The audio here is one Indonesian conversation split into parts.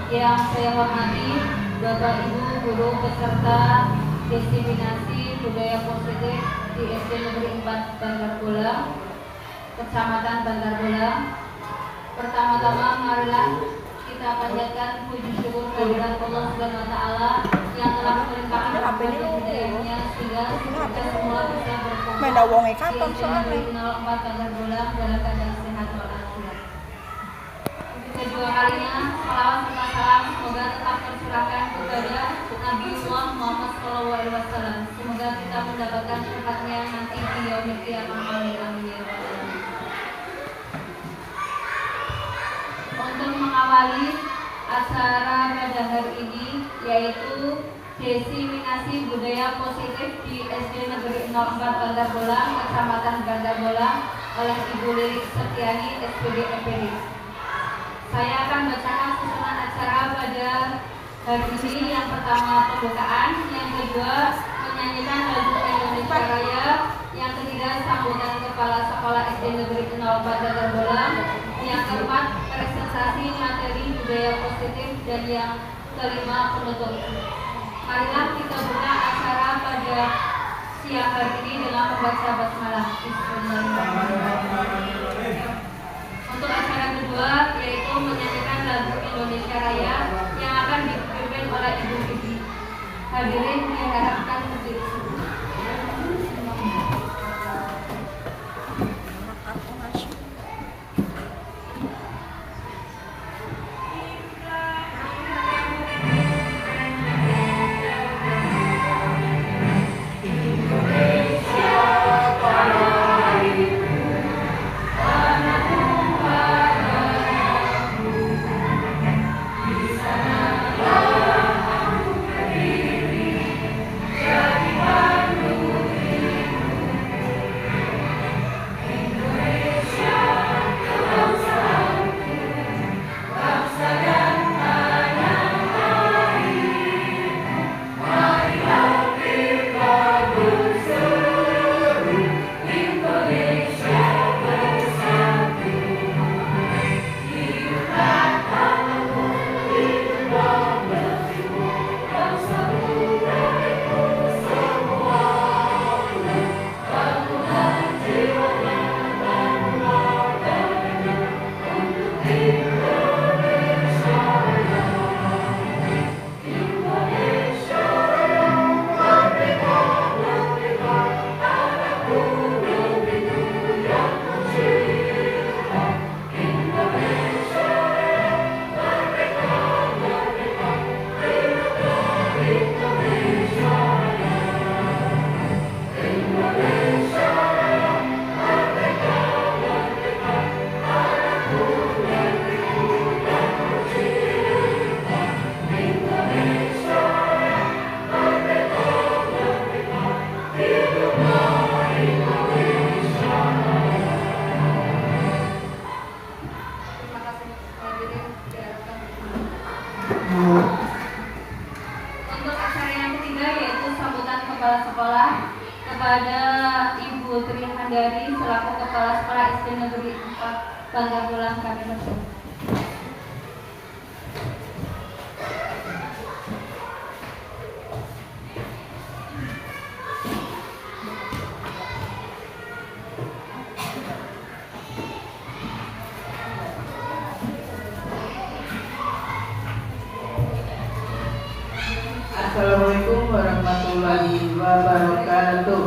Yang saya hormati Bapak Ibu guru peserta diseminasi budaya positif di SD Negeri 4 Bandar Bolang, Kecamatan Bandar Bolang. Pertama-tama marilah kita panjatkan puji syukur kehadirat Allah Subhanahu wa taala yang telah melimpahkan rahmat dan hidayahnya sehingga kita semua bisa berkumpul di SD Negeri 04 Bandar Bolang dalam keadaan sehat walafiat. Kedua kalinya, salawat serta salam semoga tetap tercurahkan kepada Nabi Muhammad SAW. Semoga kita mendapatkan syafaatnya nanti di yaumil qiyamah. Amin amin ya rabbal alamin. Untuk mengawali acara pada hari ini yaitu diseminasi budaya positif di SD Negeri 04 Bandar Bolang, Kecamatan Bandar Bolang oleh Ibu Lilik Setiani, SPD MPD. Saya akan bacakan susunan acara pada hari ini. Yang pertama pembukaan, yang kedua menyanyikan lagu Indonesia Raya, yang ketiga sambutan Kepala Sekolah SD Negeri 04 Bandar Bolang, yang keempat presentasi materi budaya positif, dan yang kelima penutup. Marilah kita buka acara pada siang hari ini dengan membaca basmalah. Bismillahirrahmanirrahim. Untuk acara kedua yaitu menyanyikan lagu Indonesia Raya yang akan dipimpin oleh Ibu Bibi. Hadirin diharapkan berdiri. Untuk acara yang ketiga yaitu sambutan Kepala Sekolah kepada Ibu Tri Handari selaku Kepala Sekolah SD Negeri 4 Bandar Bolang, kami persilakan. Assalamualaikum warahmatullahi wabarakatuh.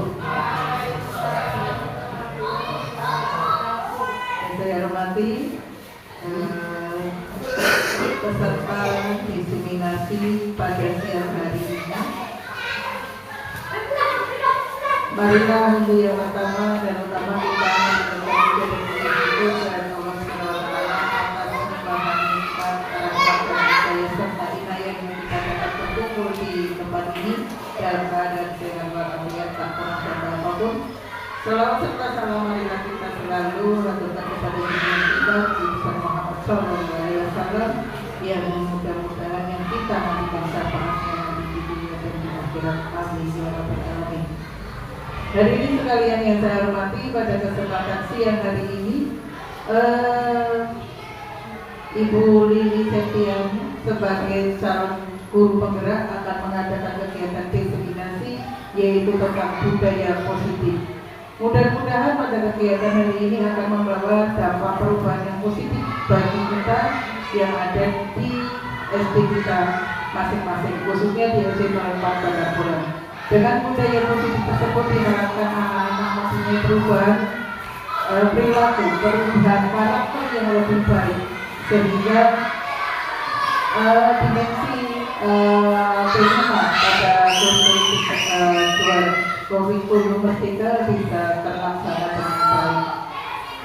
Yang saya hormati peserta diseminasi pada siang hari ini. Marilah untuk yang pertama dan utama kita mengucapkan syukur kepada Allah Subhanahu wa taala atas limpahan nikmat, rahmat dan hidayah serta inayah yang kita dapat berkumpul di tempat ini dalam keadaan sehat walafiat tak kurang serta apapun. Selawat serta salam marilah kita selalu haturkan kepada junjungan kita Nabi Muhammad SAW yang mudah-mudahan yang kita nantikan syafaatnya di dunia dan di akhirat. Amin ya rabbal alamin. Hari ini sekalian yang saya hormati, pada kesempatan siang hari ini Ibu Lili Setiani sebagai calon guru penggerak akan mengadakan kegiatan diseminasi yaitu tentang budaya positif. Mudah-mudahan pada kegiatan hari ini akan membawa dampak perubahan yang positif bagi kita yang ada di SD kita masing-masing, khususnya di SD 04 Bandar Bolang. Dengan budaya positif tersebut diharapkan anak-anak mempunyai perubahan perilaku, perubahan karakter yang lebih baik, sehingga dimensi tema pada kurikulum Merdeka bisa terlaksana dengan baik.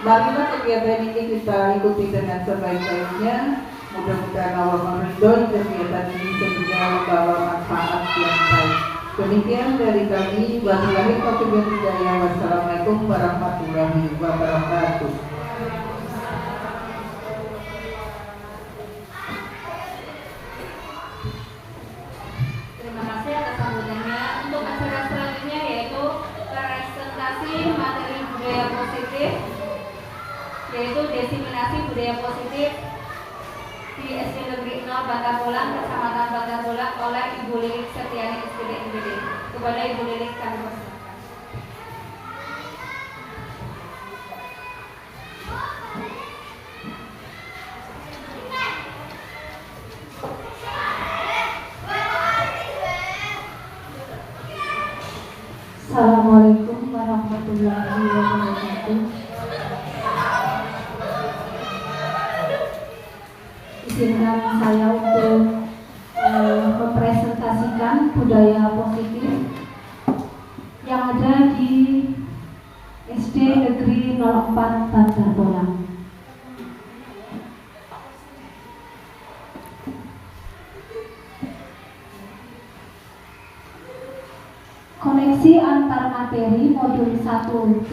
Marilah kegiatan ini kita ikuti dengan sebaik-baiknya. Mudah-mudahan Allah meridhoi kegiatan ini sehingga membawa manfaat yang baik. Demikian dari kami. Wabillahi taufiq wal hidayah. Wassalamualaikum warahmatullahi wabarakatuh. Terima kasih atas sambutannya. Untuk acara selanjutnya yaitu presentasi materi budaya positif, yaitu diseminasi budaya positif di SD Negeri 0 Bandar Bolang, Kecamatan Bandar Bolang oleh Ibu Lilik Setiani SPD NPD. Kepada Ibu Lilik kami persilakan. Assalamualaikum warahmatullahi wabarakatuh. Izinkan saya untuk mempresentasikan budaya positif yang ada di SD Negeri 04 Bandar Bolang. Koneksi antar materi modul 1.4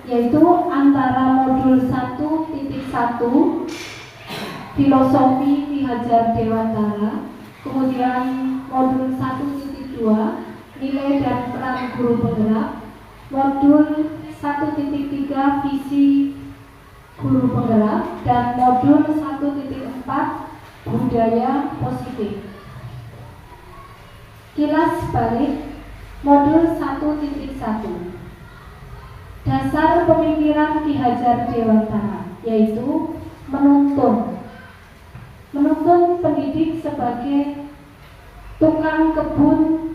yaitu antara modul 1.1 filosofi Ki Hajar Dewantara, kemudian modul 1.2 nilai dan peran guru penggerak, modul 1.3 visi guru penggerak, dan modul 1.4 budaya positif. Kilas balik modul 1.1 dasar pemikiran Ki Hajar Dewantara, yaitu menuntun pendidik sebagai tukang kebun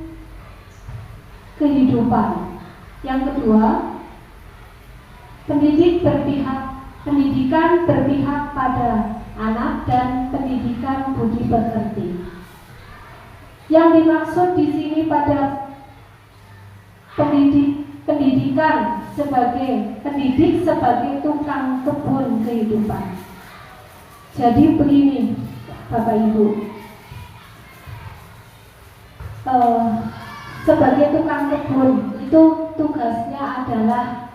kehidupan. Yang kedua, pendidikan berpihak pada anak dan pendidikan budi pekerti. Yang dimaksud di sini pada pendidikan sebagai pendidik sebagai tukang kebun kehidupan. Jadi begini, Bapak Ibu, sebagai tukang kebun itu tugasnya adalah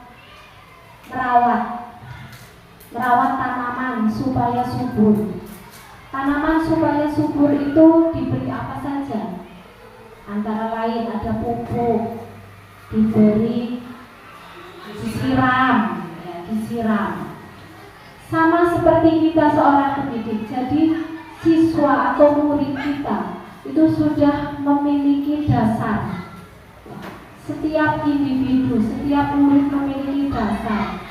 merawat tanaman supaya subur. Tanaman supaya subur itu diberi apa saja? Antara lain ada pupuk, diberi, disiram. Sama seperti kita seorang pendidik. Jadi siswa atau murid kita itu sudah memiliki dasar. Setiap individu, setiap murid memiliki dasar.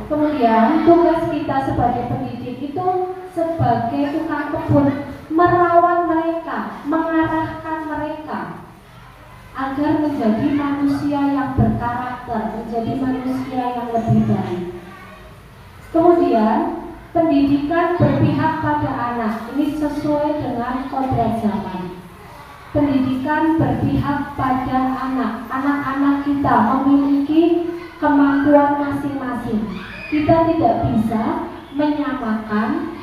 Kemudian tugas kita sebagai pendidik itu sebagai tukang kebun, merawat mereka, mengarahkan mereka agar menjadi manusia yang berkarakter, menjadi manusia yang lebih baik. Kemudian pendidikan berpihak pada anak, ini sesuai dengan kodrat zaman. Pendidikan berpihak pada anak, anak-anak kita memiliki kemampuan masing-masing. Kita tidak bisa menyamakan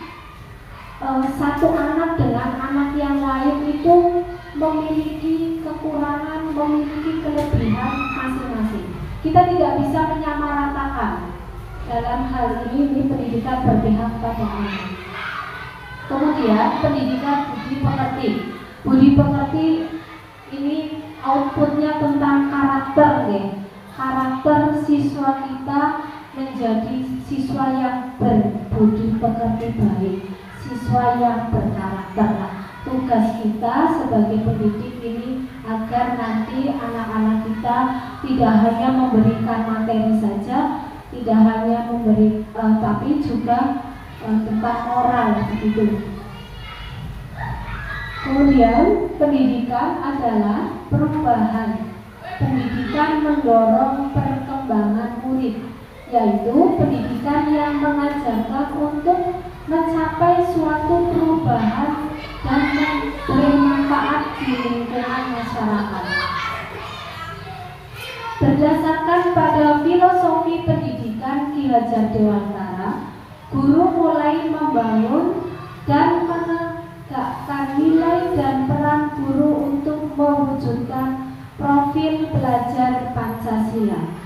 satu anak dengan anak yang lain, itu memiliki kekurangan, memiliki kelebihan masing-masing. Kita tidak bisa menyamaratakan. Dalam hal ini pendidikan berpihak pada anak. Kemudian pendidikan budi pekerti. Budi pekerti ini outputnya tentang karakter, ya. Karakter siswa kita menjadi siswa yang berbudi pekerti baik, siswa yang berkarakter. Nah, tugas kita sebagai pendidik ini agar nanti anak-anak kita tidak hanya memberikan materi saja, tidak hanya memberi, tapi juga tentang moral begitu. Kemudian pendidikan adalah perubahan. Pendidikan mendorong perkembangan murid, yaitu pendidikan yang mengajarkan untuk mencapai suatu perubahan dan bermanfaat di lingkungan masyarakat. Berdasarkan pada filosofi pendidikan Ki Hajar Dewantara, guru mulai membangun dan menegakkan nilai dan peran guru untuk mewujudkan profil belajar Pancasila.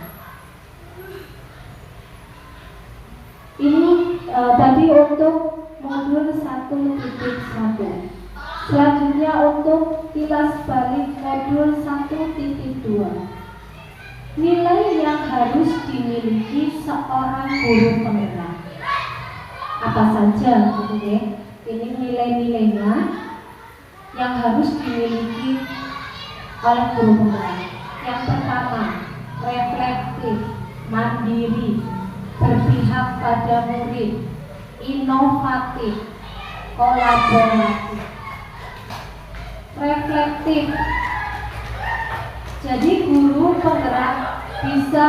Ini tadi untuk modul 1.1. Selanjutnya untuk kilas balik modul 1.2. Nilai yang harus dimiliki seorang guru penggerak. Apa saja gitu ya? Ini nilai-nilainya yang harus dimiliki oleh guru penggerak. Yang pertama, reflektif, mandiri, berpihak pada murid, inovatif, kolaboratif. Reflektif, jadi guru penggerak bisa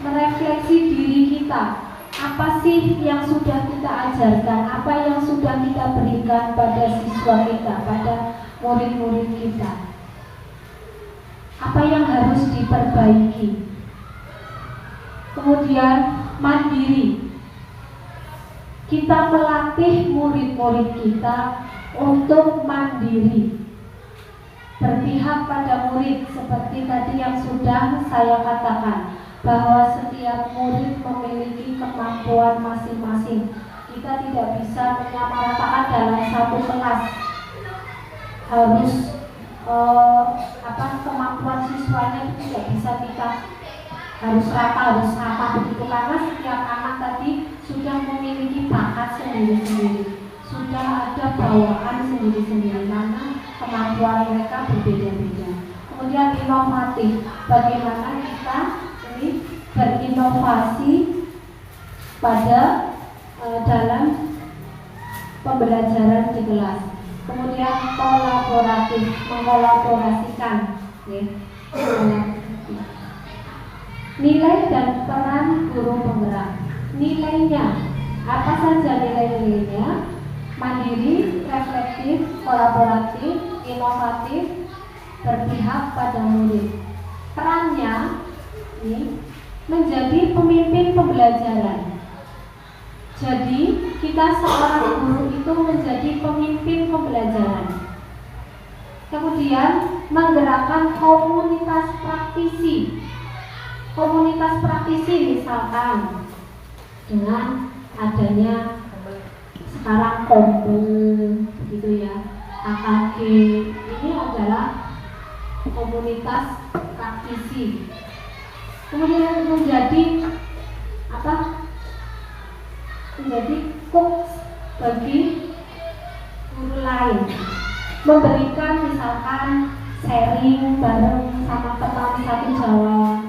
merefleksi diri kita. Apa sih yang sudah kita ajarkan, apa yang sudah kita berikan pada siswa kita, pada murid-murid kita, apa yang harus diperbaiki. Kemudian mandiri, kita melatih murid-murid kita untuk mandiri, berpihak pada murid, seperti tadi yang sudah saya katakan, bahwa setiap murid memiliki kemampuan masing-masing. Kita tidak bisa menyamaratakan dalam satu kelas. Harus kemampuan siswanya itu tidak bisa kita harus rata, harus sama begitu, karena setiap anak tadi sudah memiliki bakat sendiri-sendiri, sudah ada bawaan sendiri-sendiri karena kemampuan mereka berbeda-beda. Kemudian inovatif, bagaimana kita ini berinovasi pada dalam pembelajaran di kelas. Kemudian kolaboratif, mengkolaborasikan ya. Nilai dan peran guru penggerak. Nilainya, apa saja nilai-nilainya? Mandiri, reflektif, kolaboratif, inovatif, berpihak pada murid. Perannya ini menjadi pemimpin pembelajaran. Jadi kita seorang guru itu menjadi pemimpin pembelajaran. Kemudian menggerakkan komunitas praktisi. Komunitas praktisi misalkan dengan adanya sekarang Kompel begitu ya, AKG, ini adalah komunitas praktisi. Kemudian menjadi menjadi coach bagi guru lain, memberikan misalkan sharing bareng sama petani satu Jawa,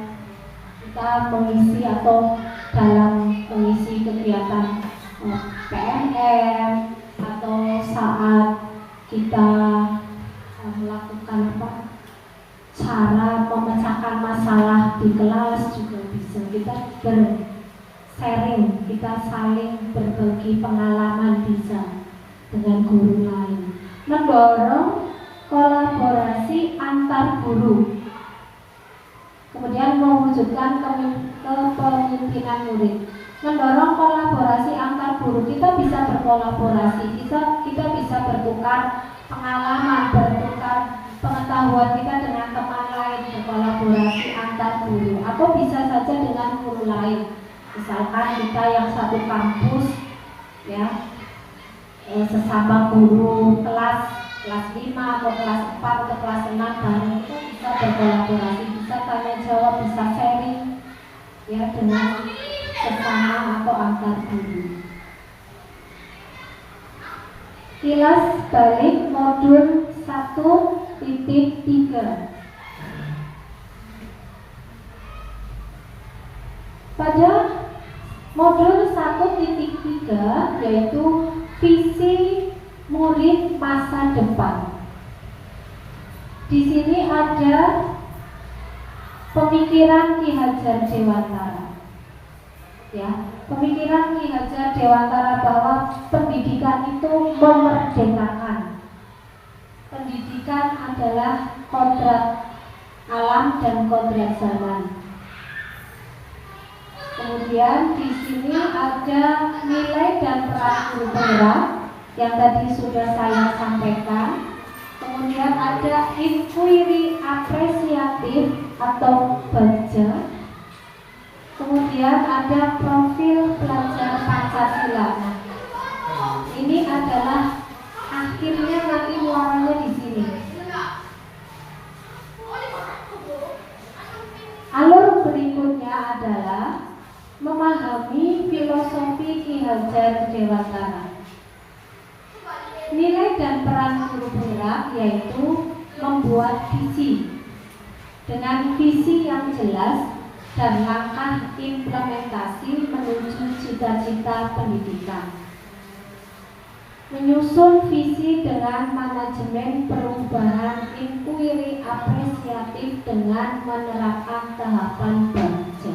kita mengisi atau dalam mengisi kegiatan PNM atau saat kita melakukan cara memecahkan masalah di kelas juga bisa. Kita sharing, kita saling berbagi pengalaman bisa dengan guru lain. Mendorong kolaborasi antar guru. Kemudian mewujudkan kepemimpinan murid. Mendorong kolaborasi antar guru. Kita bisa berkolaborasi, kita bisa bertukar pengalaman, bertukar pengetahuan kita dengan teman lain, berkolaborasi antar guru, atau bisa saja dengan guru lain. Misalkan kita yang satu kampus ya, sesama guru kelas 5 atau kelas 4 atau kelas 6 bareng, itu bisa berkolaborasi, bisa tanya jawab, bisa sharing ya dengan sesama atau antar guru. Kilas balik modul 1.3. Pada modul 1.3 yaitu visi murid masa depan. Di sini ada pemikiran Ki Hajar Dewantara. Ya, pemikiran Ki Hajar Dewantara bahwa pendidikan itu memerdekakan. Pendidikan adalah kodrat alam dan kodrat zaman. Kemudian di sini ada nilai dan peran guru penggerak yang tadi sudah saya sampaikan. Kemudian ada inquiry apresiatif atau baca. Kemudian ada profil pelajar Pancasila. Nah, ini adalah akhirnya nanti muaranya di sini. Alur berikutnya adalah memahami filosofi Ki Hajar Dewantara. Nilai dan peran guru penggerak yaitu membuat visi. Dengan visi yang jelas dan langkah implementasi menuju cita-cita pendidikan. Menyusun visi dengan manajemen perubahan inquiry apresiatif dengan menerapkan tahapan baca.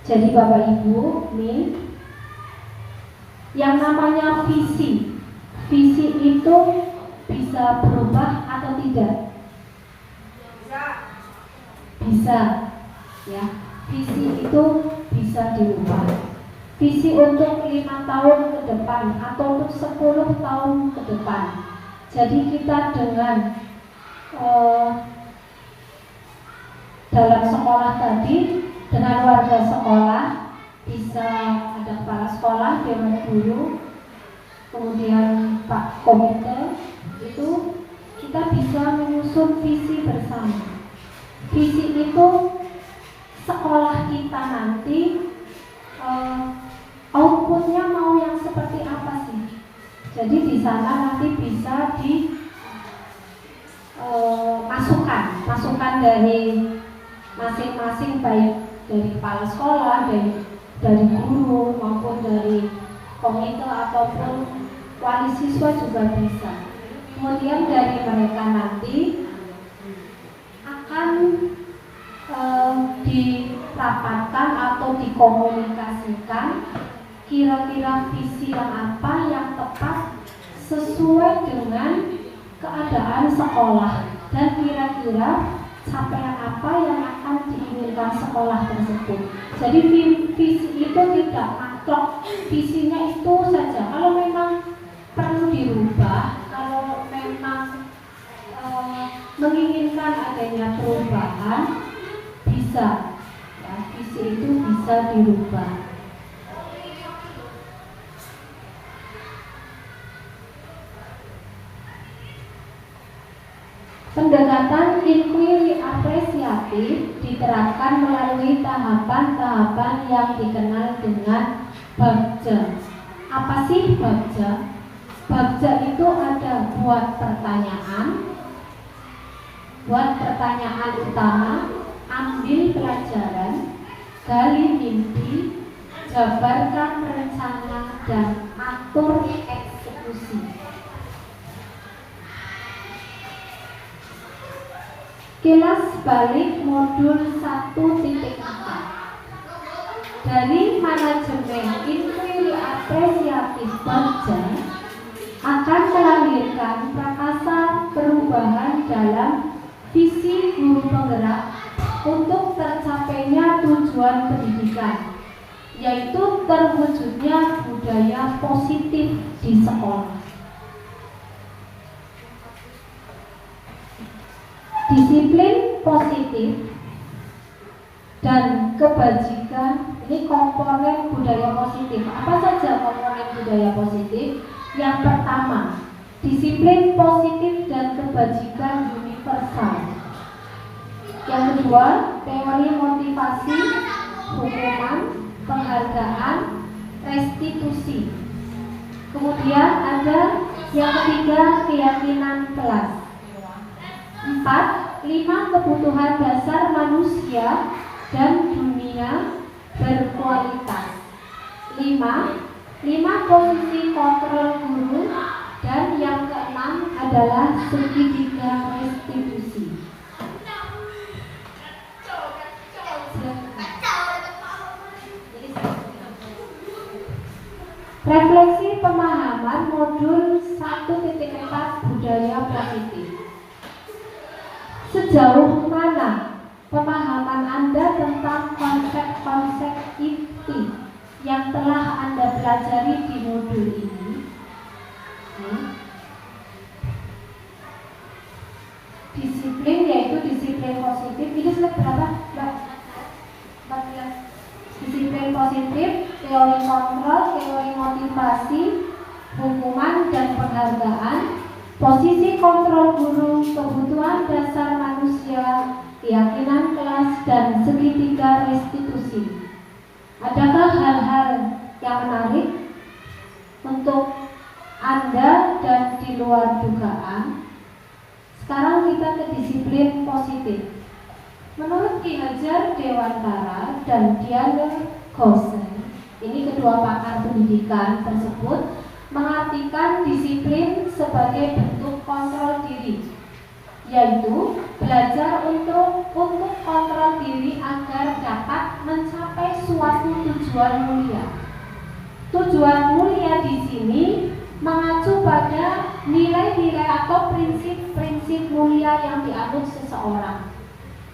Jadi Bapak Ibu, nih yang namanya visi itu bisa berubah atau tidak? Bisa, ya. Visi itu bisa diubah. Visi untuk 5 tahun ke depan atau untuk 10 tahun ke depan. Jadi kita dengan dalam sekolah tadi, dengan warga sekolah, bisa ada kepala sekolah, dewan guru, kemudian Pak Komite, itu kita bisa menyusun visi bersama. Visi itu sekolah kita nanti outputnya mau yang seperti apa sih? Jadi di sana nanti bisa masukan dari masing-masing, baik dari kepala sekolah, dari guru maupun dari komite ataupun wali siswa juga bisa. Kemudian dari mereka nanti akan dirapatkan atau dikomunikasikan kira-kira visi yang apa yang tepat sesuai dengan keadaan sekolah dan kira-kira capaian apa yang akan diinginkan sekolah tersebut. Jadi visi itu tidak maklok, visinya itu saja. Kalau memang perlu dirubah, kalau memang menginginkan adanya perubahan, bisa, ya, visi itu bisa dirubah. Pendekatan inquiry apresiatif diterapkan melalui tahapan-tahapan yang dikenal dengan bagja. Apa sih bagja? Bagja itu ada buat pertanyaan utama, ambil pelajaran, gali mimpi, jabarkan rencana, dan atur eksekusi. Kilas balik modul 1.4. Dari manajemen inquiry apresiatif bagja akan melahirkan prakasa perubahan dalam visi guru penggerak untuk tercapainya tujuan pendidikan, yaitu terwujudnya budaya positif di sekolah. Disiplin positif dan kebajikan ini komponen budaya positif. Apa saja komponen budaya positif? Yang pertama, disiplin positif dan kebajikan universal. Yang kedua, teori motivasi hukuman, penghargaan, restitusi. Kemudian ada yang ketiga, keyakinan kelas. 4. 5 kebutuhan dasar manusia dan dunia berkualitas. 5 posisi kontrol guru, dan yang keenam adalah segitiga restitusi. Refleksi pemahaman modul 1.4 budaya positif. Sejauh mana pemahaman Anda tentang konsep-konsep inti yang telah Anda pelajari di modul ini? Disiplin, yaitu disiplin positif. Ini slide berapa? 14. Disiplin positif, teori kontrol, teori motivasi, hukuman dan penghargaan, posisi kontrol guru, kebutuhan dasar manusia, keyakinan kelas, dan segitiga restitusi. Adakah hal-hal yang menarik untuk Anda dan di luar dugaan? Sekarang kita ke disiplin positif. Menurut Ki Hajar Dewantara dan Diana Gosen, ini kedua pakar pendidikan tersebut mengartikan disiplin sebagai bentuk kontrol diri, yaitu belajar untuk kontrol diri agar dapat mencapai suatu tujuan mulia. Tujuan mulia di sini mengacu pada nilai-nilai atau prinsip-prinsip mulia yang dianut seseorang.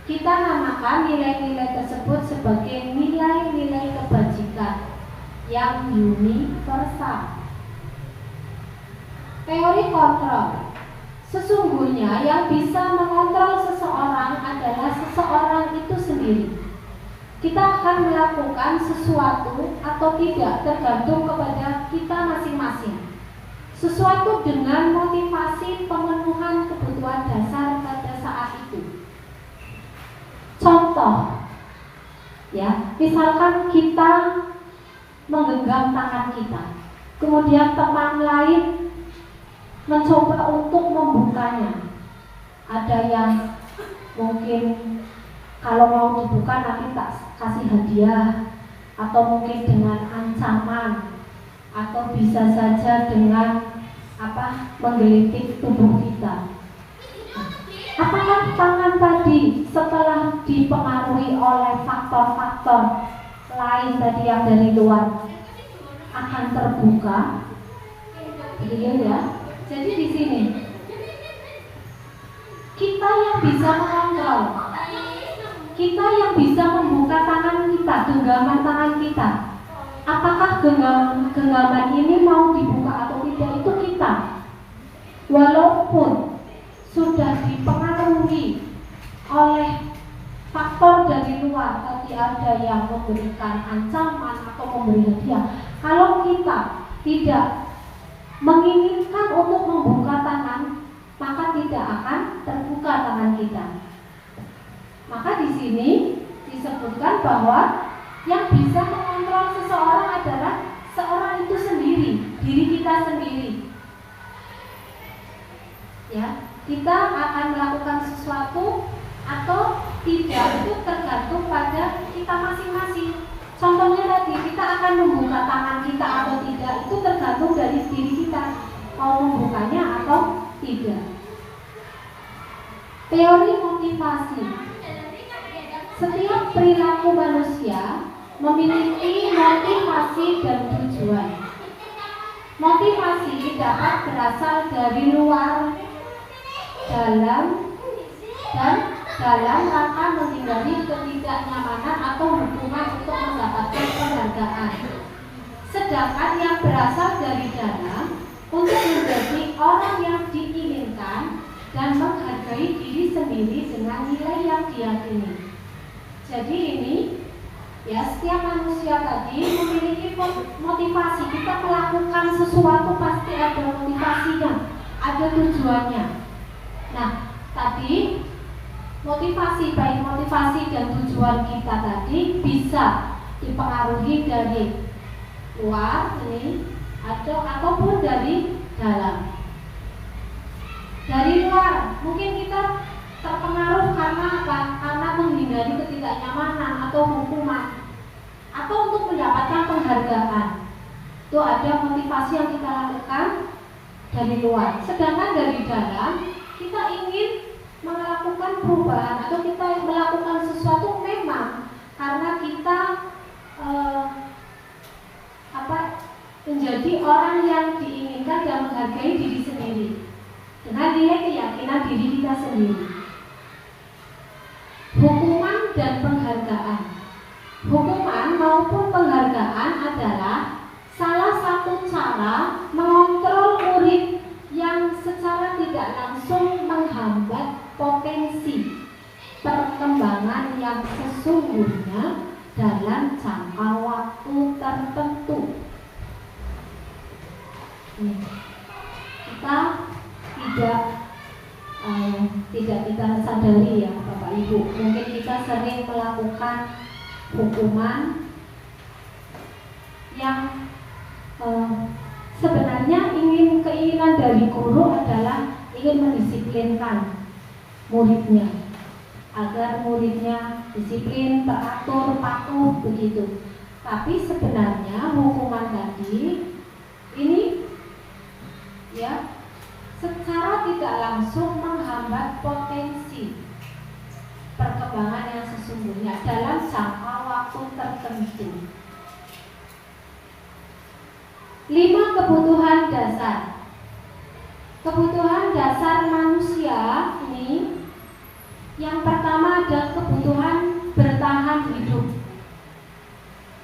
Kita namakan nilai-nilai tersebut sebagai nilai-nilai kebajikan yang universal. Teori kontrol. Sesungguhnya yang bisa mengontrol seseorang adalah seseorang itu sendiri. Kita akan melakukan sesuatu atau tidak tergantung kepada kita masing-masing. Sesuatu dengan motivasi pemenuhan kebutuhan dasar pada saat itu. Contoh, ya, misalkan kita menggenggam tangan kita, kemudian teman lain mencoba untuk membukanya. Ada yang mungkin kalau mau dibuka nanti tak kasih hadiah, atau mungkin dengan ancaman, atau bisa saja dengan menggelitik tubuh kita. Apakah tangan tadi setelah dipengaruhi oleh faktor-faktor lain tadi yang dari luar akan terbuka? Iya ya. Jadi di sini kita yang bisa mengontrol, kita yang bisa membuka tangan kita, genggaman tangan kita. Apakah genggaman ini mau dibuka atau tidak, itu kita. Walaupun sudah dipengaruhi oleh faktor dari luar, tadi ada yang memberikan ancaman atau memberi hadiah. Kalau kita tidak menginginkan untuk membuka tangan, maka tidak akan terbuka tangan kita. Maka di sini disebutkan bahwa yang bisa mengontrol seseorang adalah seorang itu sendiri, diri kita sendiri. Ya, kita akan melakukan sesuatu atau tidak itu tergantung pada kita masing-masing. Contohnya tadi, kita akan membuka tangan kita atau tidak itu tergantung dari diri kita, mau membukanya atau tidak. Teori motivasi. Setiap perilaku manusia memiliki motivasi dan tujuan. Motivasi dapat berasal dari luar, dalam rangka menghindari ketidaknyamanan atau hukuman untuk mendapatkan penghargaan. Sedangkan yang berasal dari dalam untuk menjadi orang yang diinginkan dan menghargai diri sendiri dengan nilai yang diyakini. Jadi ini ya, setiap manusia tadi memiliki motivasi. Kita melakukan sesuatu pasti ada motivasinya, ada tujuannya. Nah, tadi motivasi, baik motivasi dan tujuan kita tadi bisa dipengaruhi dari luar ini ataupun dari dalam. Dari luar mungkin kita terpengaruh karena apa? Karena menghindari ketidaknyamanan atau hukuman atau untuk mendapatkan penghargaan. Itu ada motivasi yang kita lakukan dari luar. Sedangkan dari dalam kita ingin melakukan perubahan atau kita melakukan sesuatu memang karena kita menjadi orang yang diinginkan dan menghargai diri sendiri dengan nilai keyakinan diri kita sendiri. Hukuman dan penghargaan. Hukuman maupun penghargaan adalah salah satu cara mengontrol murid yang secara tidak langsung menghambat potensi perkembangan yang sesungguhnya dalam jangka waktu tertentu. Kita tidak kita sadari ya Bapak Ibu, mungkin kita sering melakukan hukuman yang sebenarnya keinginan dari guru adalah ingin mendisiplinkan muridnya agar muridnya disiplin, teratur, patuh begitu. Tapi sebenarnya hukuman tadi ini ya secara tidak langsung menghambat potensi perkembangan yang sesungguhnya dalam jangka waktu tertentu. 5 kebutuhan dasar. Kebutuhan dasar manusia ini yang pertama ada kebutuhan bertahan hidup.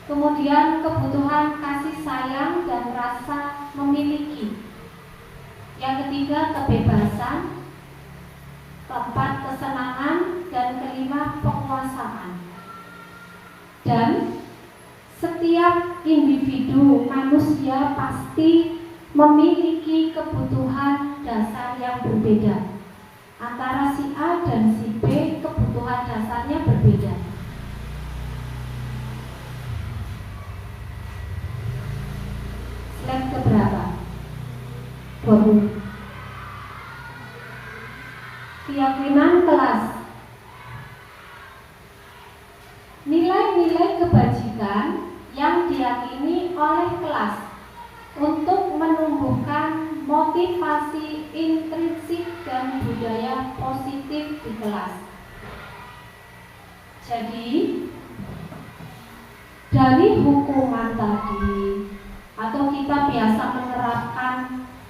Kemudian kebutuhan kasih sayang dan rasa memiliki. Yang ketiga kebebasan. Keempat kesenangan. Dan kelima penguasaan. Dan setiap individu manusia pasti memiliki kebutuhan dasar yang berbeda. Antara si A dan si B kebutuhan dasarnya berbeda. Slide keberapa? 20. Keyakinan kelas. Nilai-nilai kebajikan yang diyakini oleh kelas untuk menumbuhkan motivasi intrinsik dan budaya positif di kelas. Jadi dari hukuman tadi atau kita biasa menerapkan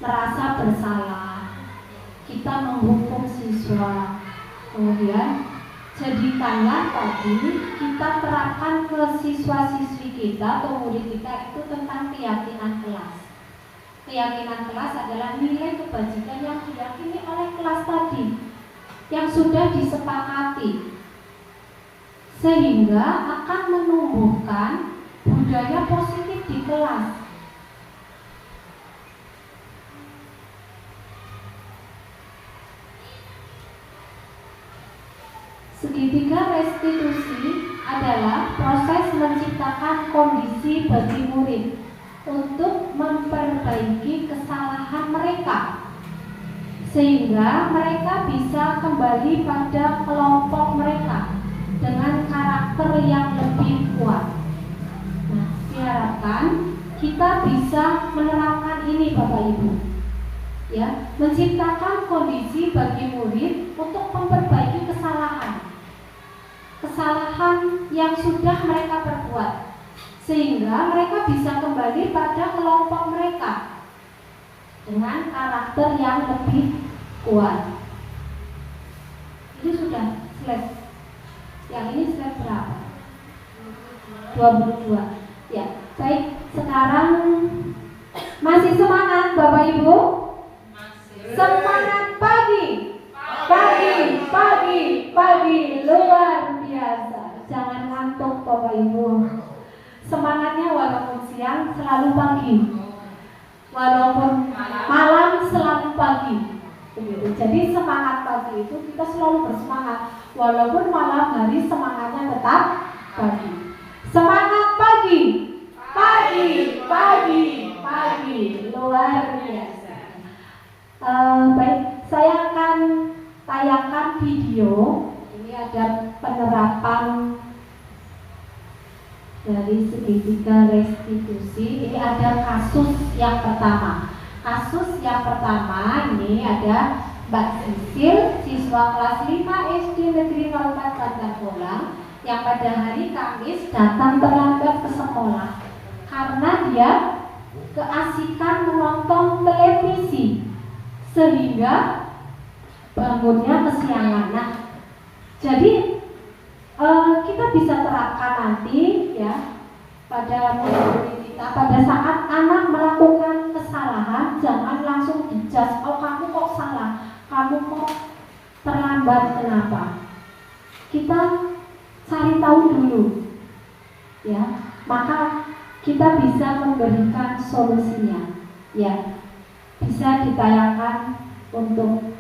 merasa bersalah, kita menghukum siswa, kemudian jadikanlah tadi kita terapkan ke siswa-siswi kita atau murid kita itu tentang keyakinan kelas. Keyakinan kelas adalah nilai kebajikan yang diyakini oleh kelas tadi yang sudah disepakati sehingga akan menumbuhkan budaya positif di kelas. Segitiga restitusi adalah proses menciptakan kondisi bagi murid untuk memperbaiki kesalahan mereka sehingga mereka bisa kembali pada kelompok mereka dengan karakter yang lebih kuat. Nah, diharapkan kita bisa menerapkan ini Bapak Ibu, ya, menciptakan kondisi bagi murid untuk memperbaiki kesalahan yang sudah mereka perbuat sehingga mereka bisa kembali pada kelompok mereka dengan karakter yang lebih kuat. Ini sudah slide. Yang ini slide berapa? 22. Ya, baik. Sekarang masih semangat Bapak Ibu? Semangat pagi. Pagi luar biasa. Jangan ngantuk Bapak Ibu. Semangatnya walaupun siang selalu pagi, walaupun malam selalu pagi. Begitu. Jadi semangat pagi itu kita selalu bersemangat Walaupun malam hari semangatnya tetap pagi. Semangat pagi. Pagi, pagi, pagi. Luar biasa. Baik, saya akan tayangkan video. Ini ada penerapan dari segitiga restitusi. Ini ada kasus yang pertama. Kasus yang pertama ini ada Mbak Sisil, siswa kelas 5 SD Negeri 04 Bandar Bolang, yang pada hari Kamis datang terlambat ke sekolah karena dia keasikan menonton televisi sehingga bangunnya kesiangan. Nah, jadi kita bisa terapkan nanti ya pada modul kita, pada saat anak melakukan kesalahan jangan langsung dijudge, oh kamu kok salah, kamu kok terlambat, kenapa? Kita cari tahu dulu ya, maka kita bisa memberikan solusinya ya. Bisa ditayangkan untuk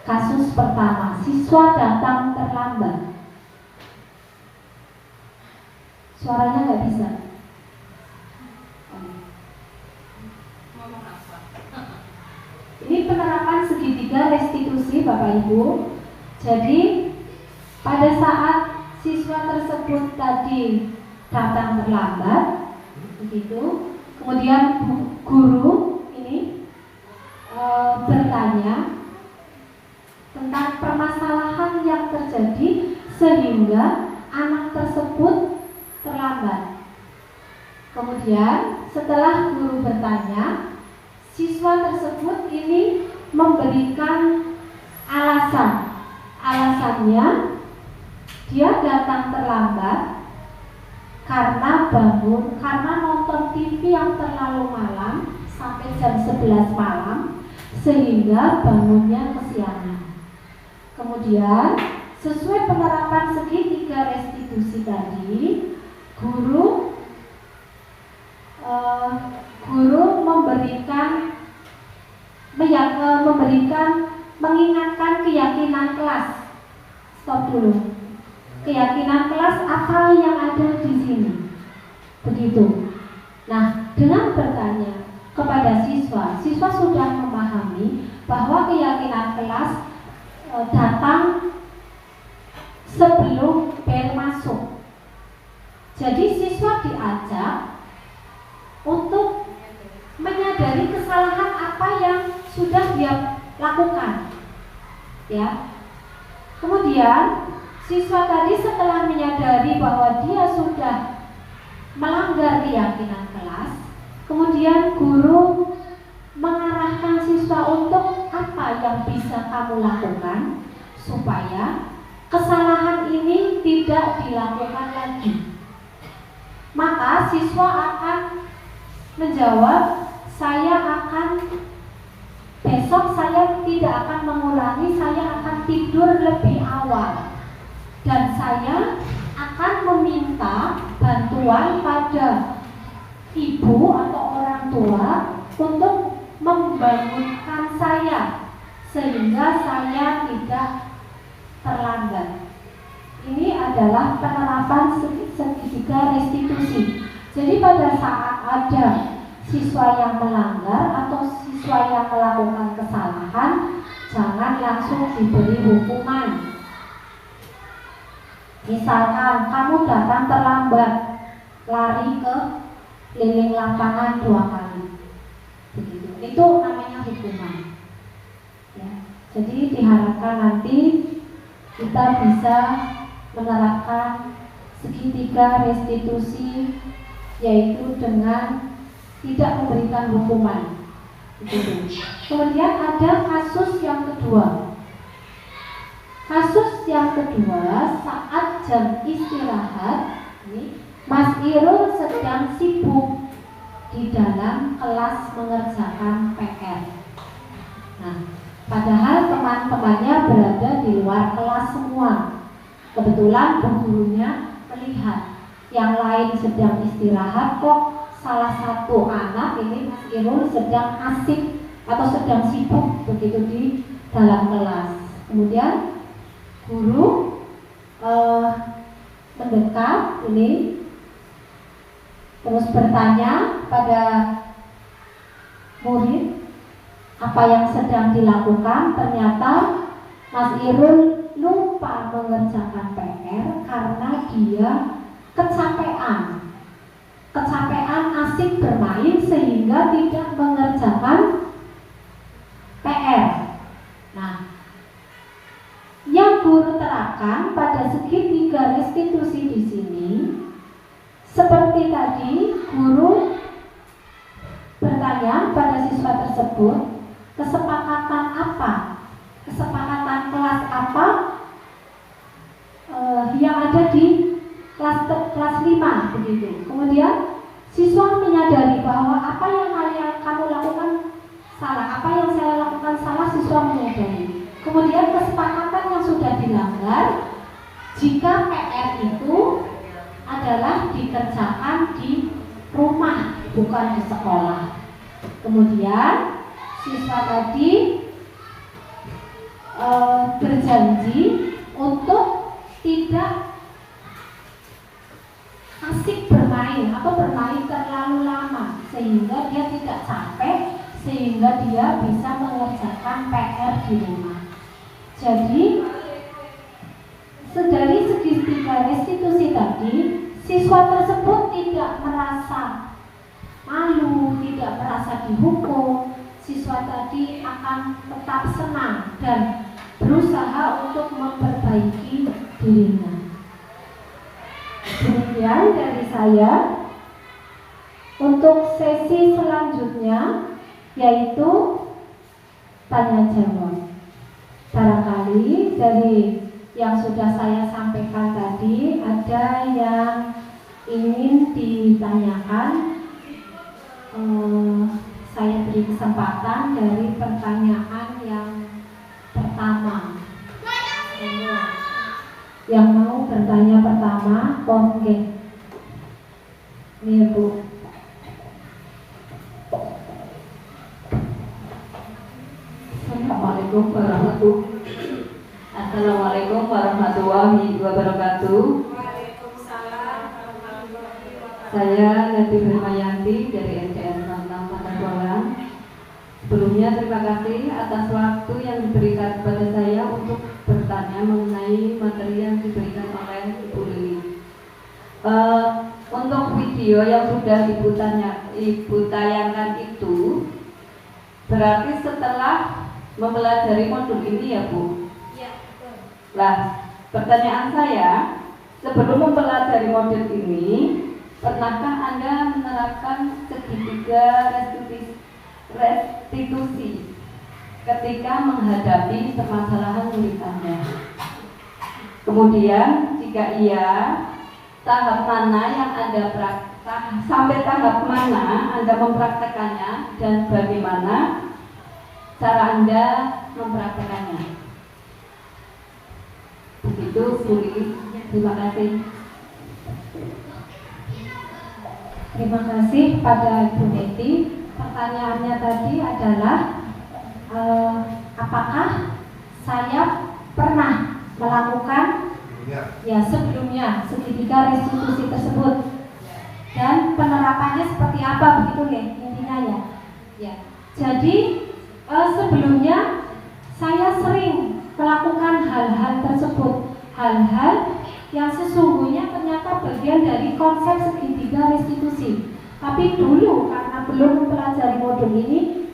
kasus pertama, siswa datang terlambat. Suaranya nggak bisa. Ini penerapan segitiga restitusi Bapak Ibu. Jadi pada saat siswa tersebut tadi datang terlambat, begitu, kemudian guru ini bertanya tentang permasalahan yang terjadi sehingga anak tersebut terlambat. Kemudian setelah guru bertanya, siswa tersebut ini memberikan alasan. Alasannya dia datang terlambat karena nonton TV yang terlalu malam sampai jam 11 malam sehingga bangunnya kesiangan. Kemudian sesuai penerapan segitiga restitusi tadi, guru mengingatkan keyakinan kelas. Stop dulu. Keyakinan kelas apa yang ada di sini. Begitu. Nah, dengan bertanya kepada siswa, siswa sudah memahami bahwa keyakinan kelas datang sebelum bel masuk. Jadi siswa diajak untuk menyadari kesalahan apa yang sudah dia lakukan. Ya. Kemudian siswa tadi setelah menyadari bahwa dia sudah melanggar keyakinan kelas, kemudian guru mengarahkan siswa untuk apa yang bisa kamu lakukan supaya kesalahan ini tidak dilakukan lagi. Maka siswa akan menjawab, besok saya tidak akan mengulangi, saya akan tidur lebih awal dan saya akan meminta bantuan pada ibu atau orang tua untuk membangunkan saya sehingga saya tidak terlambat. Ini adalah penerapan segitiga restitusi. Jadi pada saat ada siswa yang melanggar atau siswa yang melakukan kesalahan, jangan langsung diberi hukuman. Misalkan kamu datang terlambat, lari ke keliling lapangan 2 kali, begitu. Itu namanya hukuman. Ya. Jadi diharapkan nanti kita bisa menerapkan segitiga restitusi, yaitu dengan tidak memberikan hukuman. Begitu. Kemudian ada kasus yang kedua. Kasus yang kedua, saat jam istirahat, ini Mas Irul sedang sibuk di dalam kelas mengerjakan PR. Nah, padahal teman-temannya berada di luar kelas semua. Kebetulan gurunya melihat yang lain sedang istirahat, kok salah satu anak ini Mas Irul sedang asik atau sedang sibuk begitu di dalam kelas. Kemudian guru mendekat ini, terus bertanya pada murid apa yang sedang dilakukan. Ternyata Mas Irul lupa mengerjakan PR karena dia kecapean asik bermain sehingga tidak mengerjakan PR. Nah, yang guru terapkan pada segitiga restitusi di sini, seperti tadi guru bertanya pada siswa tersebut, kesepakatan apa? Kesepakatan kelas apa yang ada di kelas 5 begitu. Kemudian siswa menyadari bahwa apa yang kamu lakukan salah, apa yang saya lakukan salah, siswa menyadari. Kemudian kesepakatan yang sudah dilanggar jika PR itu adalah dikerjakan di rumah, bukan di sekolah. Kemudian siswa tadi berjanji untuk tidak asik bermain atau bermain terlalu lama sehingga dia tidak capek, sehingga dia bisa mengerjakan PR di rumah. Jadi dari segitiga restitusi tadi, siswa tersebut tidak merasa malu, tidak merasa dihukum. Siswa tadi akan tetap senang dan berusaha untuk memperbaiki dirinya. Demikian dari saya. Untuk sesi selanjutnya yaitu tanya jawab. Barangkali dari yang sudah saya sampaikan tadi ada yang ingin ditanyakan. Saya beri kesempatan dari pertanyaan yang pertama. Yang mau bertanya pertama, Ponge. Ini Bu. Assalamualaikum warahmatullahi wabarakatuh. Saya Nati Bermayanti dari SDN 66 Pandagolan. Sebelumnya terima kasih atas waktu yang diberikan kepada saya untuk bertanya mengenai materi yang diberikan oleh Ibu Lili. Untuk video yang sudah Ibu tayangkan itu berarti setelah mempelajari modul ini ya Bu? Iya, betul. Nah, pertanyaan saya, sebelum mempelajari modul ini, pernahkah Anda menerapkan segitiga restitusi ketika menghadapi permasalahan murid Anda? Kemudian, jika iya, tahap mana yang Anda sampai tahap mana Anda mempraktekannya dan bagaimana cara Anda mempraktekannya? Begitu, Bu Lili. Terima kasih. Terima kasih pada Ibu Neti. Pertanyaannya tadi adalah apakah saya pernah melakukan sebelumnya segitiga restitusi tersebut dan penerapannya seperti apa, begitu ya intinya ya. Jadi sebelumnya saya sering melakukan hal-hal tersebut, hal-hal yang sesungguhnya ternyata bagian dari konsep segitiga restitusi. Tapi dulu karena belum mempelajari modul ini,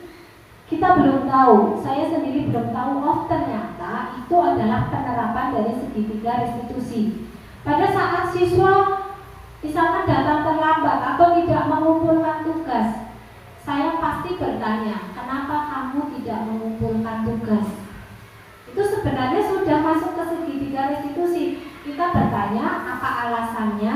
kita belum tahu, saya sendiri belum tahu, ternyata itu adalah penerapan dari segitiga restitusi. Pada saat siswa misalkan datang terlambat atau tidak mengumpulkan tugas, saya pasti bertanya, kenapa kamu tidak mengumpulkan tugas? Itu sebenarnya sudah masuk ke segitiga restitusi. Kita bertanya apa alasannya,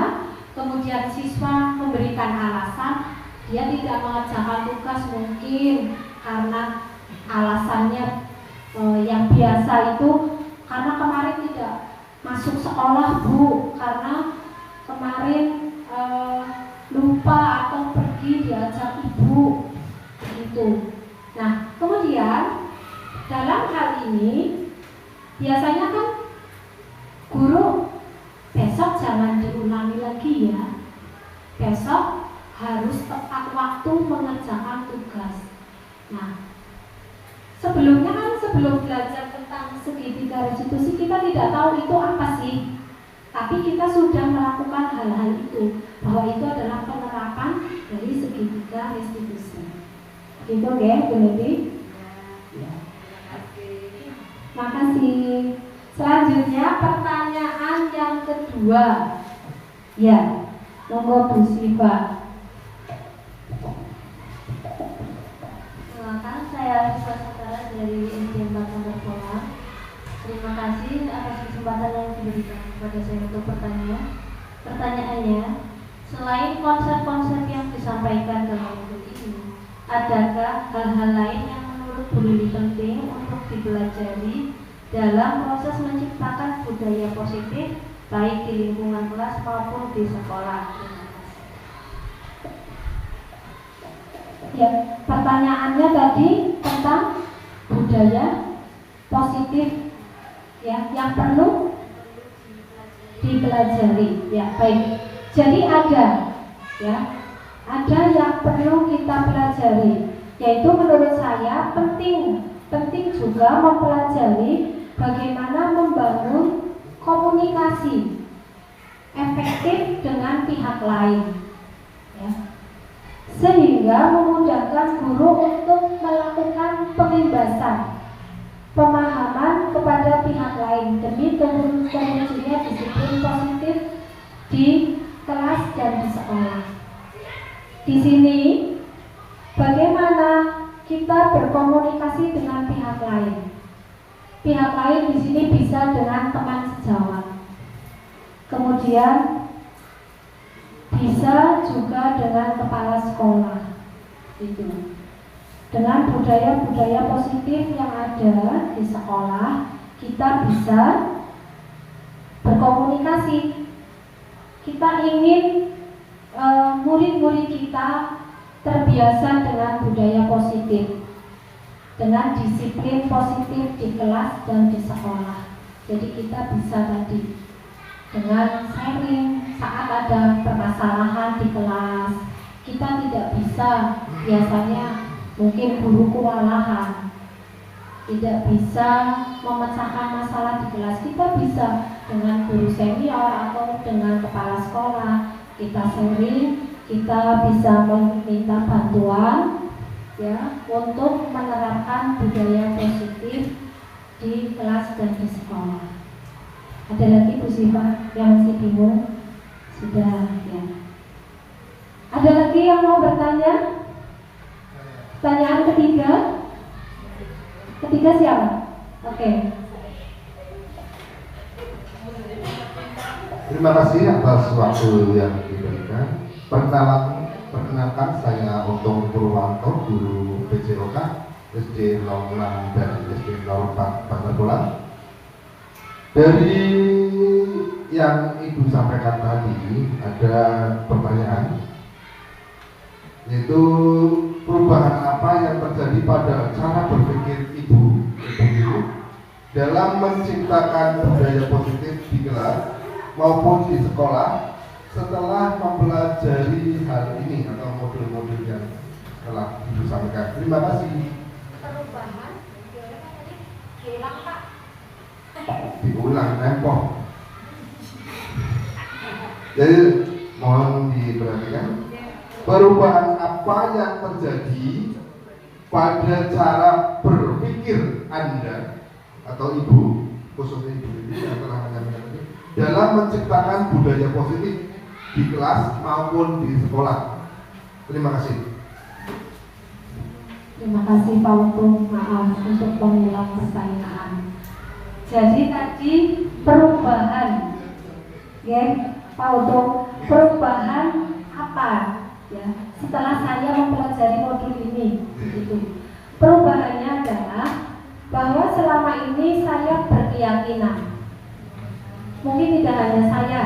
kemudian siswa memberikan alasan dia tidak mengerjakan tugas mungkin karena alasannya yang biasa itu karena kemarin tidak masuk sekolah Bu, karena kemarin lupa atau pergi diajak ibu begitu. Nah kemudian dalam hal ini biasanya kan besok harus tepat waktu mengerjakan tugas. Nah, sebelumnya kan sebelum belajar tentang segitiga restitusi kita tidak tahu itu apa sih. Tapi kita sudah melakukan hal-hal itu, bahwa itu adalah penerapan dari segitiga restitusi. Gitu ya, Bu Lady? Ya. Makasih. Selanjutnya pertanyaan yang kedua. Ya, monggo Bu Siva. Silakan, saya Siswa Saudara dari SD 4 Pondok Bolang. Terima kasih atas kesempatan yang diberikan kepada saya untuk bertanya. Pertanyaannya, selain konsep-konsep yang disampaikan dalam buku ini, adakah hal-hal lain yang menurut Bu Lili penting untuk dipelajari dalam proses menciptakan budaya positif baik di lingkungan kelas maupun di sekolah? Ya, pertanyaannya tadi tentang budaya positif ya, yang perlu dipelajari. Ya, baik. Jadi ada yang perlu kita pelajari, yaitu menurut saya penting juga mempelajari bagaimana membangun komunikasi efektif dengan pihak lain, ya, sehingga memudahkan guru untuk melakukan pembebasan pemahaman kepada pihak lain demi terwujudnya disiplin positif di kelas dan di sekolah. Di sini bagaimana kita berkomunikasi dengan pihak lain. Pihak lain di sini bisa dengan teman sejawat. Kemudian bisa juga dengan kepala sekolah. Itu. Dengan budaya-budaya positif yang ada di sekolah, kita bisa berkomunikasi. Kita ingin murid-murid kita terbiasa dengan budaya positif, dengan disiplin positif di kelas dan di sekolah. Jadi kita bisa tadi dengan sharing saat ada permasalahan di kelas. Kita tidak bisa biasanya mungkin guru kewalahan, tidak bisa memecahkan masalah di kelas. Kita bisa dengan guru senior atau dengan kepala sekolah. Kita sharing, kita bisa meminta bantuan ya untuk menerapkan budaya positif di kelas dan di sekolah. Ada lagi Bu Siva yang masih bingung? Sudah ya. Ada lagi yang mau bertanya? Pertanyaan ketiga? Ketiga siapa? Oke. Terima kasih atas waktu yang diberikan. Perkenalkan saya Otong Purwanto, guru PJOK SD 06 dan SD 04 Bandar Bolang. Dari yang Ibu sampaikan tadi ada pertanyaan, yaitu perubahan apa yang terjadi pada cara berpikir ibu dalam menciptakan budaya positif di kelas maupun di sekolah setelah mempelajari hal ini atau modul-modul yang telah Ibu sampaikan. Terima kasih. Perubahan hilang Pak. Diulang tempo. Jadi mohon diperhatikan. Perubahan apa yang terjadi pada cara berpikir Anda atau Ibu, khususnya Ibu ini yang telah menyampaikan ini, dalam menciptakan budaya positif di kelas maupun di sekolah. Terima kasih. Terima kasih Pak Untung, maaf untuk pengulang pertanyaan. Jadi tadi perubahan, ya Pak Untung, perubahan apa? Ya, setelah saya mempelajari modul ini, gitu. Perubahannya adalah bahwa selama ini saya berkeyakinan, mungkin tidak hanya saya,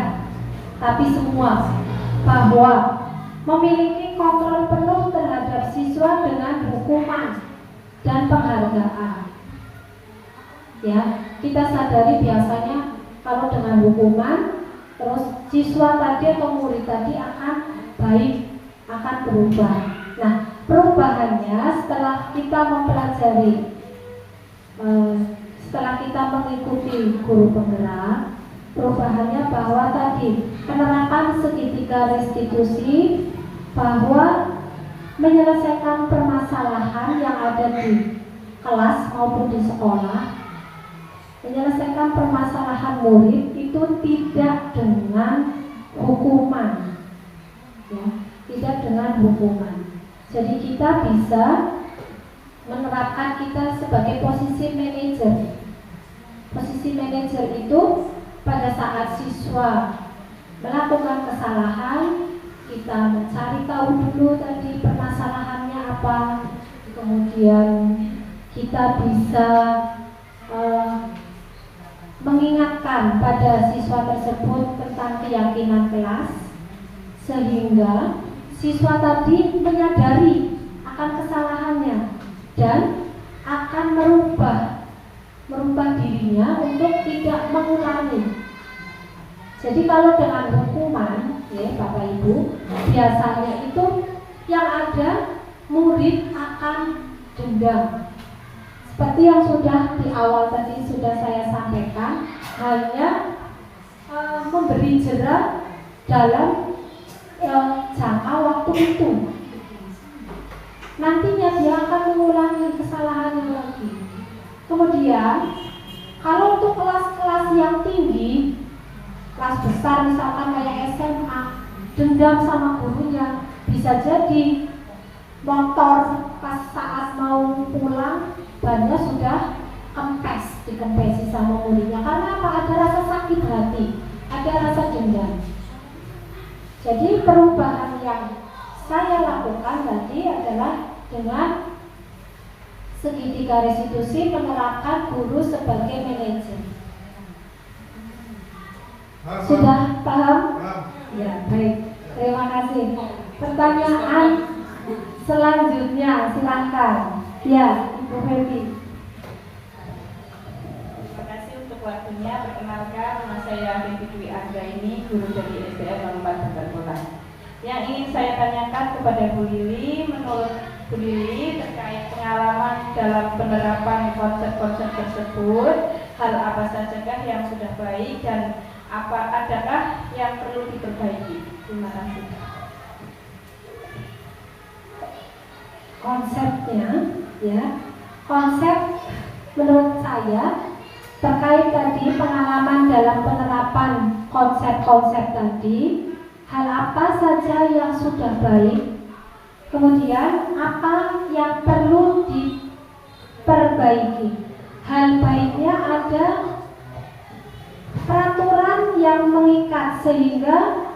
tapi semua, bahwa memiliki kontrol penuh terhadap siswa dengan hukuman dan penghargaan. Ya, kita sadari biasanya kalau dengan hukuman, terus siswa tadi atau murid tadi akan baik, akan berubah. Nah, perubahannya setelah kita mempelajari, setelah kita mengikuti guru penggerak, perubahannya bahwa tadi penerapan segitiga restitusi, bahwa menyelesaikan permasalahan yang ada di kelas maupun di sekolah, menyelesaikan permasalahan murid itu tidak dengan hukuman, ya, tidak dengan hukuman. Jadi kita bisa menerapkan kita sebagai posisi manajer. Posisi manajer itu pada saat siswa melakukan kesalahan, kita mencari tahu dulu tadi permasalahannya apa, kemudian kita bisa mengingatkan pada siswa tersebut tentang keyakinan kelas, sehingga siswa tadi menyadari akan kesalahannya dan akan merubah dirinya untuk tidak mengulangi. Jadi kalau dengan hukuman, ya Bapak Ibu, biasanya itu yang ada murid akan dendam. Seperti yang sudah di awal tadi sudah saya sampaikan, hanya memberi jerat dalam jangka waktu itu. Nantinya dia akan mengulangi kesalahannya lagi. Kemudian kalau untuk kelas-kelas yang tinggi, kelas besar misalkan kayak SMA, dendam sama gurunya, bisa jadi motor pas saat mau pulang bannya sudah kempes, dikempesi sama muridnya. Karena apa? Ada rasa sakit hati, ada rasa dendam. Jadi perubahan yang saya lakukan tadi adalah dengan segitiga restitusi, menerapkan guru sebagai manajer. Sudah paham? Ya, baik. Terima kasih. Pertanyaan selanjutnya, silakan. Ya, Ibu Febi. Terima kasih untuk waktunya. Perkenalkan, nama saya Febi Dwi Angga ini, guru dari SDN 04 Bandar Bolang. Yang ingin saya tanyakan kepada Bu Lili, menurut Bu Lili terkait pengalaman dalam penerapan konsep-konsep tersebut, hal apa sajakah yang sudah baik dan adakah yang perlu diperbaiki? Terima kasih. Konsepnya, ya, konsep menurut saya terkait tadi pengalaman dalam penerapan konsep-konsep tadi, hal apa saja yang sudah baik, kemudian apa yang perlu diperbaiki. Hal baiknya ada peraturan yang mengikat sehingga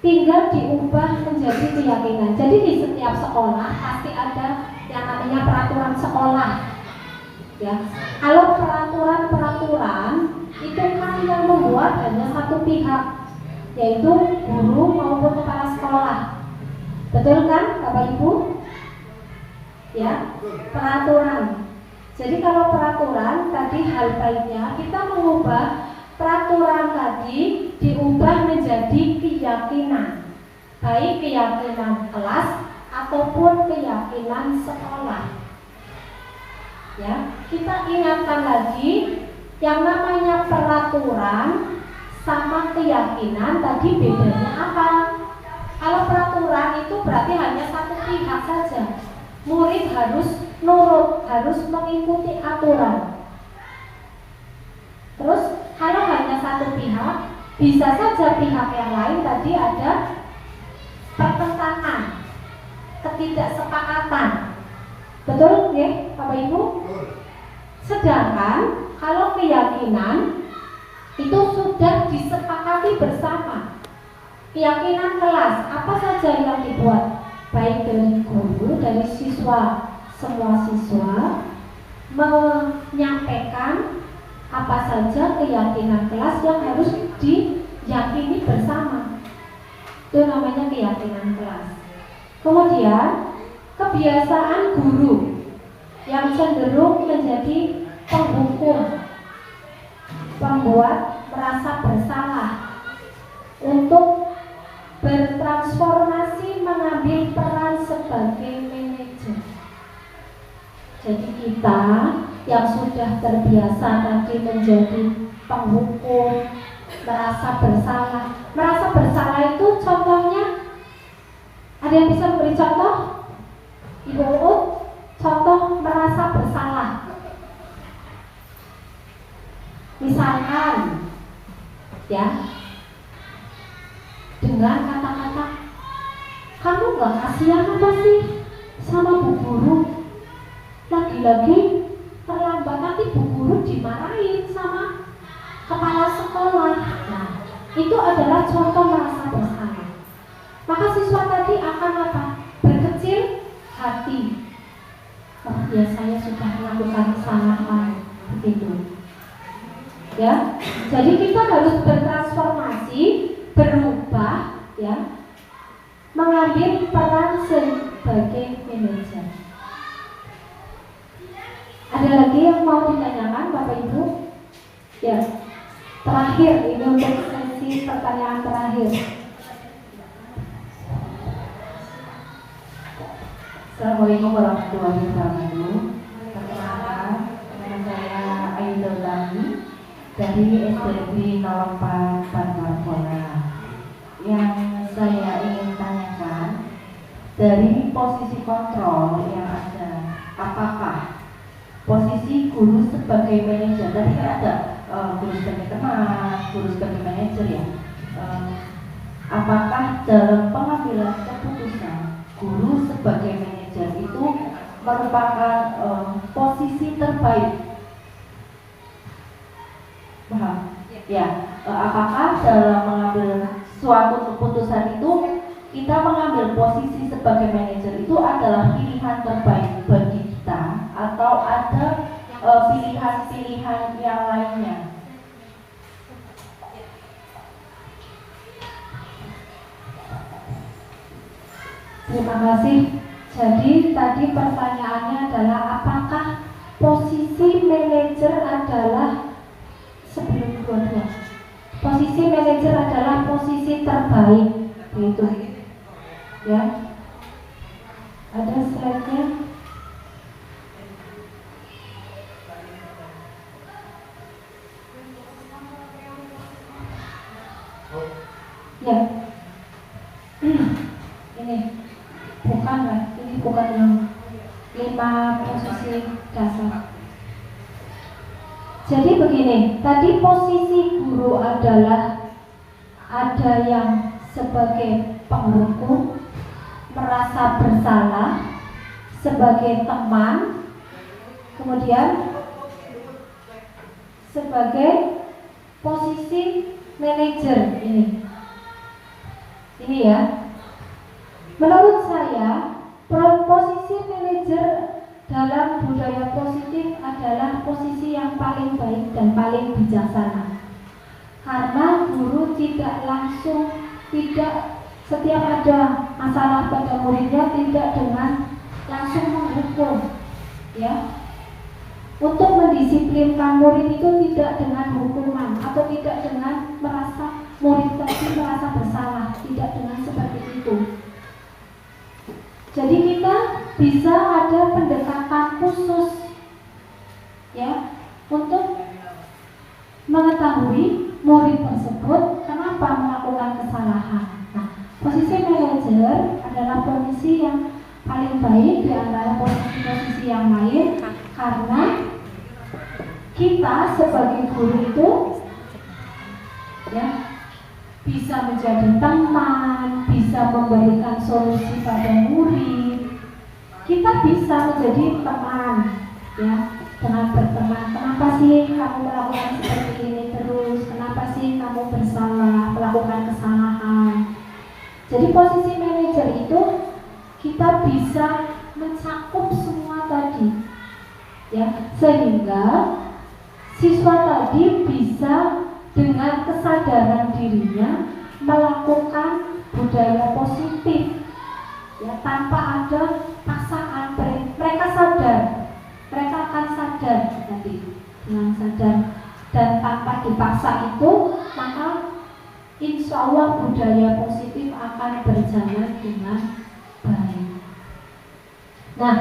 tinggal diubah menjadi keyakinan. Jadi di setiap sekolah pasti ada yang namanya peraturan sekolah. Ya, kalau peraturan itu kan yang membuat hanya satu pihak, yaitu guru maupun kepala sekolah. Betul kan, Bapak Ibu? Ya, peraturan. Jadi kalau peraturan tadi hal baiknya kita mengubah peraturan tadi diubah menjadi keyakinan, baik keyakinan kelas ataupun keyakinan sekolah. Ya, kita ingatkan lagi yang namanya peraturan sama keyakinan tadi bedanya apa? Kalau peraturan itu berarti hanya satu pihak saja. Murid harus nurut, harus mengikuti aturan. Terus kalau hanya satu pihak, bisa saja pihak yang lain tadi ada pertentangan, ketidaksepakatan. Betul ya, Bapak Ibu? Sedangkan kalau keyakinan itu sudah disepakati bersama. Keyakinan kelas, apa saja yang dibuat, baik dari guru, dari siswa, semua siswa menyampaikan apa saja keyakinan kelas yang harus diyakini bersama. Itu namanya keyakinan kelas. Kemudian kebiasaan guru yang cenderung menjadi penghukum, membuat merasa bersalah, untuk bertransformasi yang sudah terbiasa tadi menjadi penghukum, merasa bersalah. Merasa bersalah itu contohnya, ada yang bisa memberi contoh? Ibu Uut, contoh merasa bersalah. Misalkan, ya, dengan kata-kata, kamu gak kasihan apa sih sama Bu Guru? Lagi-lagi terlambat nanti Bu Guru dimarahin sama kepala sekolah. Nah, itu adalah contoh merasa bersalah. Maka siswa tadi akan apa? Berkecil hati. Oh ya, saya sudah melakukan kesalahan. Begitu. Ya, jadi kita harus bertransformasi, berubah, ya, mengambil peran sebagai manajer. Ada lagi yang mau ditanyakan Bapak Ibu? Ya, terakhir ini untuk sesi pertanyaan terakhir. Assalamualaikum warahmatullahi wabarakatuh. Perkenalkan, nama saya Ayu Dami dari SDB 04 Banjarbola. Yang saya ingin tanyakan, dari posisi kontrol yang ada, apakah posisi guru sebagai manajer, tadi ada guru sebagai teman, guru sebagai manajer ya, apakah dalam pengambilan keputusan guru sebagai manajer itu merupakan posisi terbaik? Paham? Ya, apakah dalam mengambil suatu keputusan itu kita mengambil posisi sebagai manajer itu adalah pilihan terbaik bagi kita, atau ada pilihan-pilihan yang lainnya? Terima kasih. Jadi tadi pertanyaannya adalah apakah posisi manajer adalah sebelum dua-dua. Posisi manajer adalah posisi terbaik, gitu. Ya. Ada slide-nya. Ya. Ini bukan lah, ini bukan yang 5 posisi dasar. Jadi begini, tadi posisi guru adalah ada yang sebagai penghukum, merasa bersalah, sebagai teman, kemudian sebagai posisi manajer ini. Ini ya. Menurut saya, posisi manajer dalam budaya positif adalah posisi yang paling baik dan paling bijaksana. Karena guru tidak langsung, tidak setiap ada masalah pada muridnya tidak dengan langsung menghukum, ya. Untuk mendisiplinkan murid itu tidak dengan hukuman atau tidak dengan merasa murid tadi merasa bersalah, tidak dengan seperti itu. Jadi kita bisa ada pendekatan khusus, ya, untuk mengetahui murid tersebut kenapa melakukan kesalahan. Nah, posisi manajer adalah posisi yang paling baik di antara posisi-posisi yang lain, karena kita sebagai guru itu, ya, bisa menjadi teman, bisa memberikan solusi pada murid. Kita bisa menjadi teman, ya, dengan berteman. Kenapa sih kamu melakukan seperti ini terus? Kenapa sih kamu bersalah, melakukan kesalahan? Jadi posisi manajer itu kita bisa mencakup semua tadi, ya, sehingga siswa tadi bisa dengan kesadaran dirinya melakukan budaya positif, ya, tanpa ada paksaan. Mereka sadar, mereka akan sadar nanti dengan sadar dan tanpa dipaksa itu, maka insya Allah budaya positif akan berjalan dengan baik. Nah,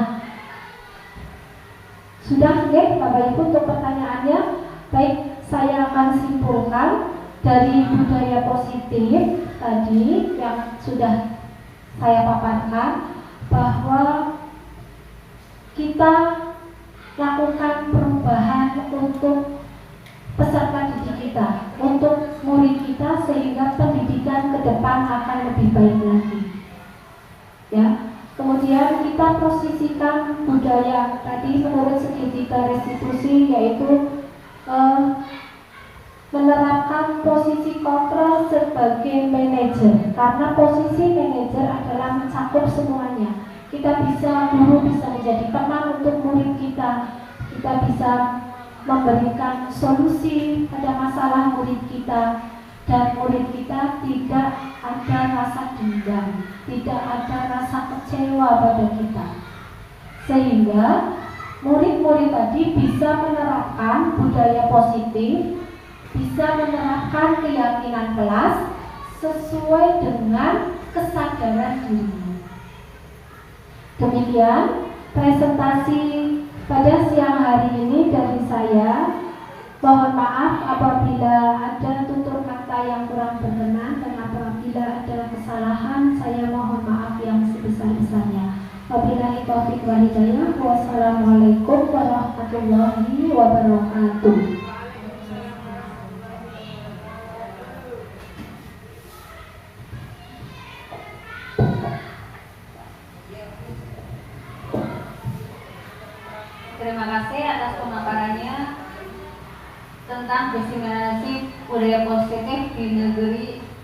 Sudah, Bapak Ibu, untuk pertanyaannya. Baik, saya akan simpulkan dari budaya positif tadi yang sudah saya paparkan, bahwa kita lakukan perubahan untuk peserta didik kita, untuk murid kita, sehingga pendidikan ke depan akan lebih baik lagi. Ya. Kemudian kita posisikan budaya tadi menurut segitiga restitusi, yaitu menerapkan posisi kontrol sebagai manajer, karena posisi manajer adalah mencakup semuanya. Kita guru bisa menjadi teman untuk murid kita bisa memberikan solusi pada masalah murid kita, dan murid kita tidak ada rasa dendam, tidak ada rasa kecewa pada kita, sehingga murid-murid tadi bisa menerapkan budaya positif, bisa menerapkan keyakinan kelas sesuai dengan kesadaran dirinya. Demikian presentasi pada siang hari ini dari saya. Mohon maaf apabila ada tutur kata yang kurang berkenan, dan apabila ada kesalahan, saya mohon maaf yang sebesar-besarnya. Wabillahi taufiq wal hidayah. Wassalamualaikum warahmatullahi wabarakatuh. Terima kasih atas pemaparannya tentang diseminasi budaya positif di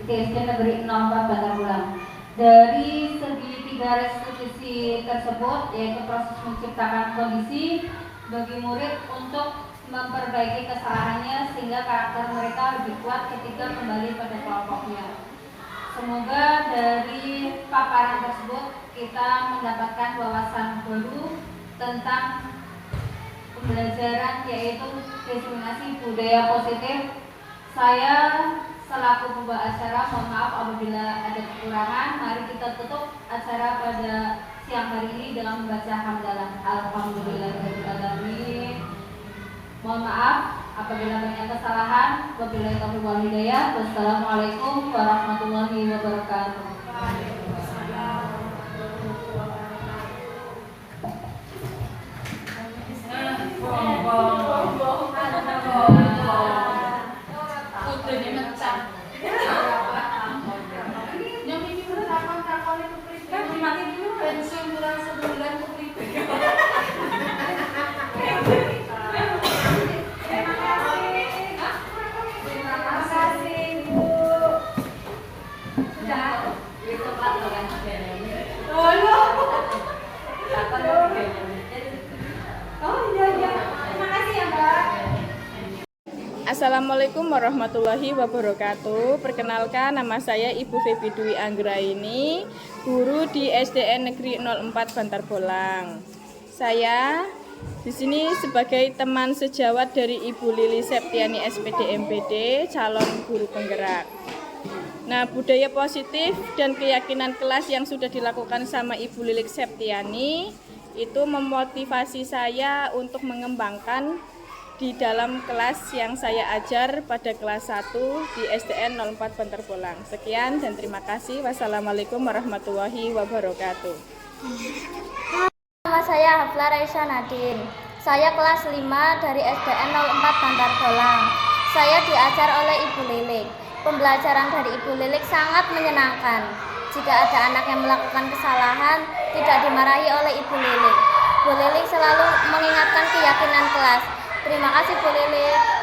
SD Negeri 04 Bantar Bulang. Dari segi 3 restitusi tersebut, yaitu proses menciptakan kondisi bagi murid untuk memperbaiki kesalahannya sehingga karakter mereka lebih kuat ketika kembali pada kelompoknya. Semoga dari paparan tersebut kita mendapatkan wawasan baru tentang pembelajaran, yaitu diseminasi budaya positif. Saya selaku pembawa acara mohon maaf apabila ada kekurangan. Mari kita tutup acara pada siang hari ini dengan membaca hamdalah. Alhamdulillahirabbil alamin. Mohon maaf apabila banyak kesalahan. Wabillahi taufiq wal hidayah. Wassalamualaikum warahmatullahi wabarakatuh. Assalamualaikum warahmatullahi wabarakatuh. Perkenalkan, nama saya Ibu Febi Dwi Anggraini, guru di SDN Negeri 04 Bantar Bolang. Saya di sini sebagai teman sejawat dari Ibu Lili Septiani SPD MPD, calon guru penggerak. Nah, budaya positif dan keyakinan kelas yang sudah dilakukan sama Ibu Lili Septiani itu memotivasi saya untuk mengembangkan di dalam kelas yang saya ajar pada kelas 1 di SDN 04 Bantar Bolang. Sekian dan terima kasih. Wassalamualaikum warahmatullahi wabarakatuh. Nama saya Hafla Raisa Nadine. Saya kelas 5 dari SDN 04 Bantar Bolang. Saya diajar oleh Ibu Lilik. Pembelajaran dari Ibu Lilik sangat menyenangkan. Jika ada anak yang melakukan kesalahan, tidak dimarahi oleh Ibu Lilik. Bu Lilik selalu mengingatkan keyakinan kelas. Terima kasih Bu Lilik.